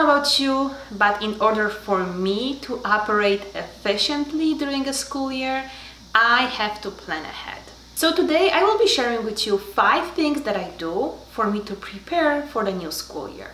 know about you, but in order for me to operate efficiently during a school year, I have to plan ahead. So today I will be sharing with you 5 things that I do for me to prepare for the new school year.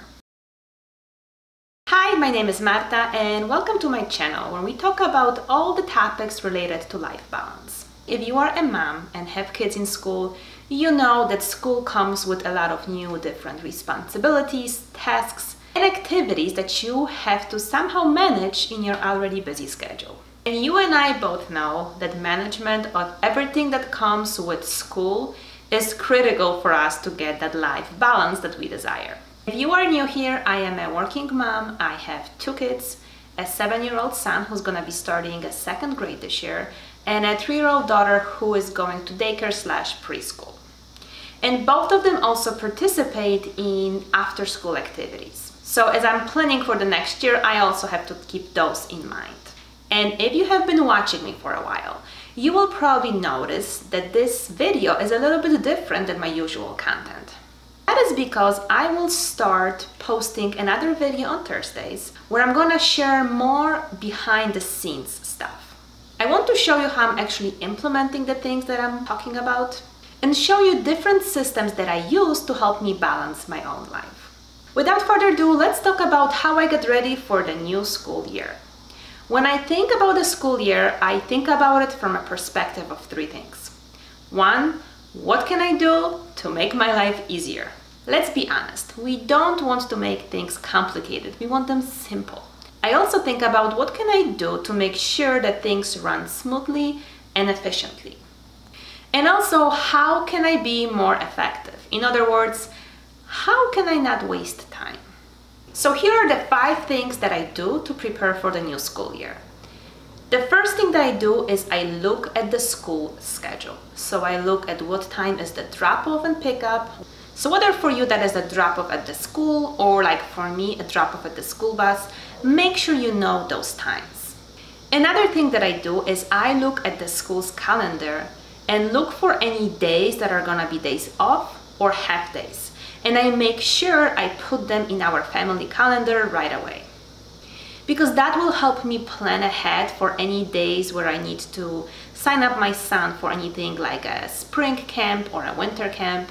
Hi, my name is Marta and welcome to my channel where we talk about all the topics related to life balance. If you are a mom and have kids in school, you know that school comes with a lot of new different responsibilities, tasks, and activities that you have to somehow manage in your already busy schedule. And you and I both know that management of everything that comes with school is critical for us to get that life balance that we desire. If you are new here, I am a working mom. I have 2 kids, a 7-year-old son who's gonna be starting a 2nd grade this year, and a 3-year-old daughter who is going to daycare/preschool. And both of them also participate in after-school activities. So as I'm planning for the next year, I also have to keep those in mind. And if you have been watching me for a while, you will probably notice that this video is a little bit different than my usual content. That is because I will start posting another video on Thursdays where I'm gonna share more behind the scenes stuff. I want to show you how I'm actually implementing the things that I'm talking about and show you different systems that I use to help me balance my own life. Without further ado, let's talk about how I get ready for the new school year. When I think about the school year, I think about it from a perspective of 3 things. 1, what can I do to make my life easier? Let's be honest, we don't want to make things complicated, we want them simple. I also think about what can I do to make sure that things run smoothly and efficiently. And also, how can I be more effective? In other words, how can I not waste time? So here are the 5 things that I do to prepare for the new school year. The first thing that I do is I look at the school schedule. So I look at what time is the drop-off and pickup. So whether for you that is a drop-off at the school or like for me a drop-off at the school bus, make sure you know those times. Another thing that I do is I look at the school's calendar and look for any days that are gonna be days off or half days. And I make sure I put them in our family calendar right away. Because that will help me plan ahead for any days where I need to sign up my son for anything like a spring camp or a winter camp,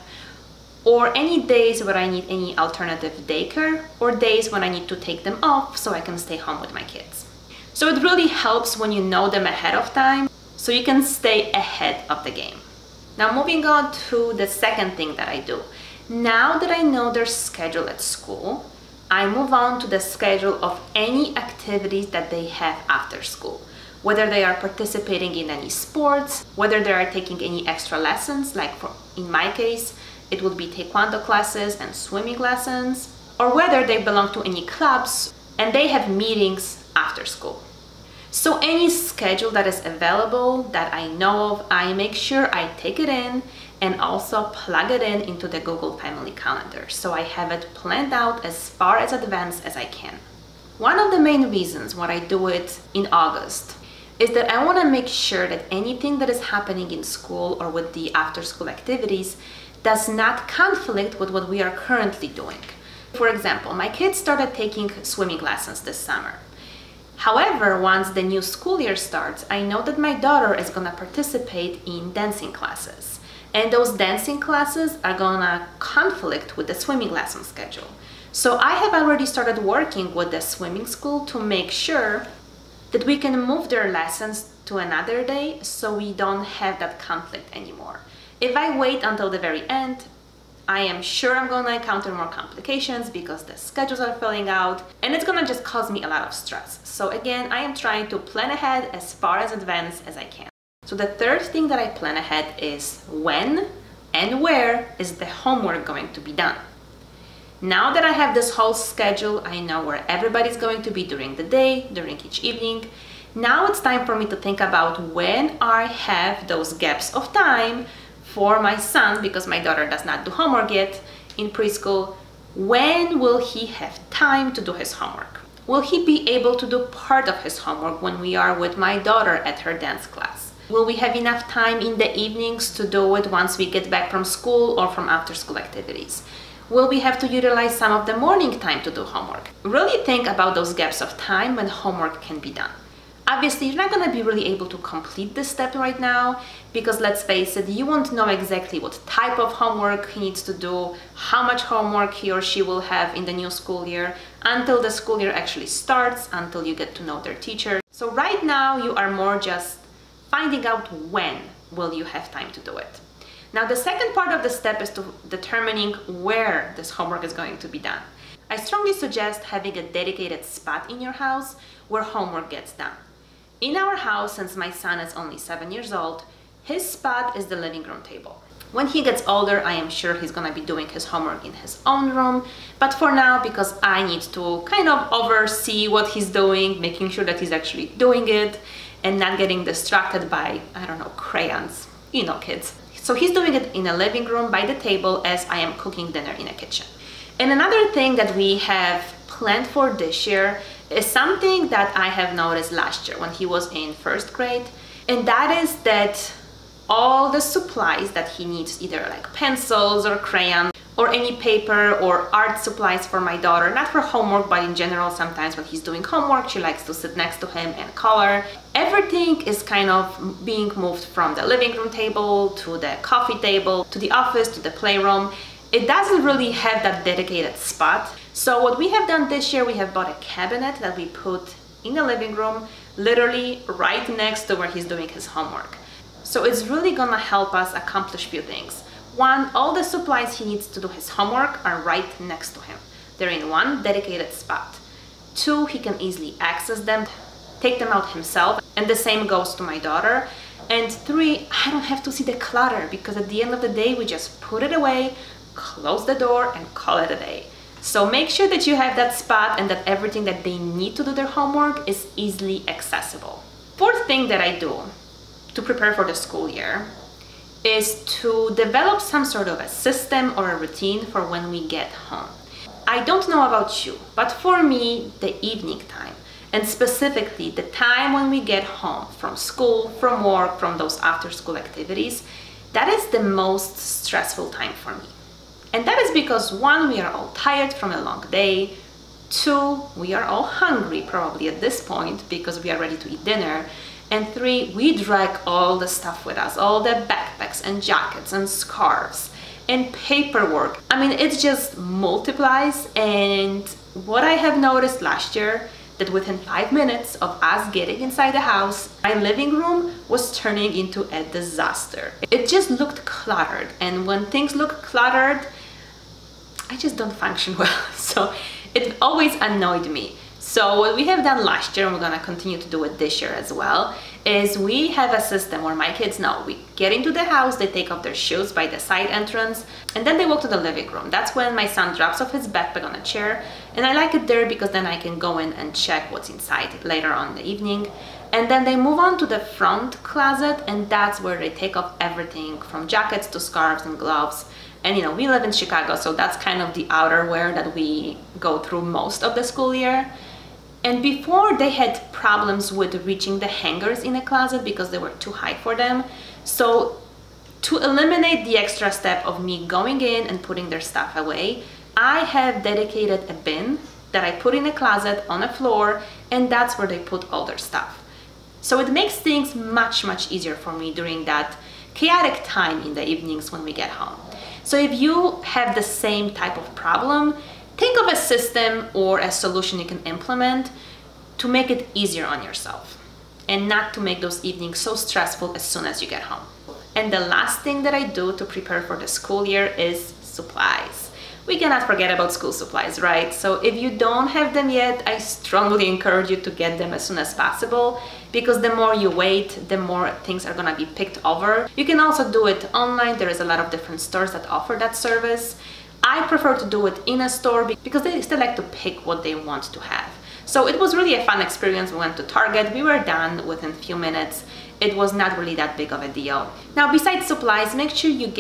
or any days where I need any alternative daycare, or days when I need to take them off so I can stay home with my kids. So it really helps when you know them ahead of time, so you can stay ahead of the game. Now moving on to the second thing that I do. Now that I know their schedule at school, I move on to the schedule of any activities that they have after school. Whether they are participating in any sports, whether they are taking any extra lessons, like in my case, it would be taekwondo classes and swimming lessons, or whether they belong to any clubs and they have meetings after school. So any schedule that is available that I know of, I make sure I take it in and also plug it in into the Google Family Calendar. So I have it planned out as far as advanced as I can. One of the main reasons why I do it in August is that I want to make sure that anything that is happening in school or with the after school activities does not conflict with what we are currently doing. For example, my kids started taking swimming lessons this summer. However, once the new school year starts, I know that my daughter is gonna participate in dancing classes. And those dancing classes are gonna conflict with the swimming lesson schedule. So I have already started working with the swimming school to make sure that we can move their lessons to another day so we don't have that conflict anymore. If I wait until the very end, I am sure I'm gonna encounter more complications because the schedules are filling out and it's gonna just cause me a lot of stress. So again, I am trying to plan ahead as far as advanced as I can. So the third thing that I plan ahead is when and where is the homework going to be done. Now that I have this whole schedule, I know where everybody's going to be during the day, during each evening. Now it's time for me to think about when I have those gaps of time for my son, because my daughter does not do homework yet in preschool. When will he have time to do his homework? Will he be able to do part of his homework when we are with my daughter at her dance class? Will we have enough time in the evenings to do it once we get back from school or from after school activities? Will we have to utilize some of the morning time to do homework? Really think about those gaps of time when homework can be done. Obviously, you're not going to be really able to complete this step right now because, let's face it, you won't know exactly what type of homework he needs to do, how much homework he or she will have in the new school year until the school year actually starts, until you get to know their teacher. So right now, you are more just finding out when will you have time to do it. Now, the second part of the step is to determining where this homework is going to be done. I strongly suggest having a dedicated spot in your house where homework gets done. In our house, since my son is only 7 years old, his spot is the living room table. When he gets older, I am sure he's gonna be doing his homework in his own room. But for now, because I need to kind of oversee what he's doing, making sure that he's actually doing it and not getting distracted by, I don't know, crayons, you know, kids. So he's doing it in a living room by the table as I am cooking dinner in a kitchen. And another thing that we have planned for this year is something that I have noticed last year when he was in first grade, and that is that all the supplies that he needs, either like pencils or crayons or any paper or art supplies for my daughter, not for homework, but in general, sometimes when he's doing homework, she likes to sit next to him and color. Everything is kind of being moved from the living room table to the coffee table, to the office, to the playroom. It doesn't really have that dedicated spot. So what we have done this year, we have bought a cabinet that we put in the living room, literally right next to where he's doing his homework. So it's really gonna help us accomplish a few things. One, all the supplies he needs to do his homework are right next to him. They're in one dedicated spot. Two, he can easily access them, take them out himself, and the same goes to my daughter. And three, I don't have to see the clutter because at the end of the day, we just put it away, close the door, and call it a day. So make sure that you have that spot and that everything that they need to do their homework is easily accessible. Fourth thing that I do to prepare for the school year is to develop some sort of a system or a routine for when we get home. I don't know about you, but for me, the evening time, and specifically the time when we get home from school, from work, from those after-school activities, that is the most stressful time for me. And that is because one, we are all tired from a long day. Two, we are all hungry probably at this point because we are ready to eat dinner. And three, we drag all the stuff with us, all the backpacks and jackets and scarves and paperwork. I mean, it just multiplies. And what I have noticed last year, that within 5 minutes of us getting inside the house, my living room was turning into a disaster. It just looked cluttered. And when things look cluttered, I just don't function well. So it always annoyed me. So what we have done last year, and we're gonna continue to do it this year as well, is we have a system where my kids know we get into the house, they take off their shoes by the side entrance, and then they walk to the living room. That's when my son drops off his backpack on a chair, and I like it there because then I can go in and check what's inside later on in the evening. And then they move on to the front closet, and that's where they take off everything from jackets to scarves and gloves. And you know, we live in Chicago, so that's kind of the outerwear that we go through most of the school year. And before, they had problems with reaching the hangers in a closet because they were too high for them. So to eliminate the extra step of me going in and putting their stuff away, I have dedicated a bin that I put in a closet on a floor, and that's where they put all their stuff. So it makes things much, much easier for me during that chaotic time in the evenings when we get home. So if you have the same type of problem, think of a system or a solution you can implement to make it easier on yourself and not to make those evenings so stressful as soon as you get home. And the last thing that I do to prepare for the school year is supplies. We cannot forget about school supplies, right? So if you don't have them yet, I strongly encourage you to get them as soon as possible, because the more you wait, the more things are gonna be picked over. You can also do it online. There is a lot of different stores that offer that service. I prefer to do it in a store because they still like to pick what they want to have. So it was really a fun experience. We went to Target, we were done within a few minutes. It was not really that big of a deal. Now, besides supplies, make sure you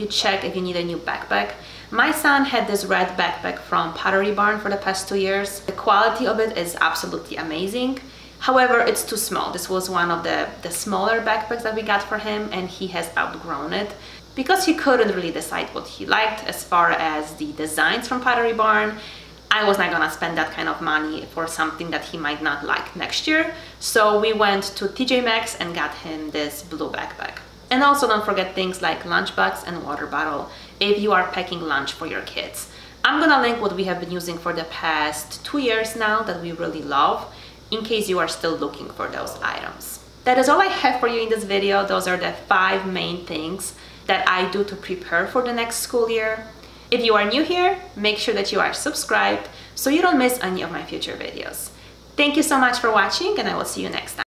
check if you need a new backpack. My son had this red backpack from Pottery Barn for the past 2 years. The quality of it is absolutely amazing. However, it's too small. This was one of the smaller backpacks that we got for him, and he has outgrown it. because he couldn't really decide what he liked as far as the designs from Pottery Barn. I was not gonna spend that kind of money for something that he might not like next year. So we went to TJ Maxx and got him this blue backpack. And also don't forget things like lunchbox and water bottle if you are packing lunch for your kids. I'm gonna link what we have been using for the past 2 years now that we really love, in case you are still looking for those items. That is all I have for you in this video. Those are the 5 main things that I do to prepare for the next school year. If you are new here, make sure that you are subscribed so you don't miss any of my future videos. Thank you so much for watching, and I will see you next time.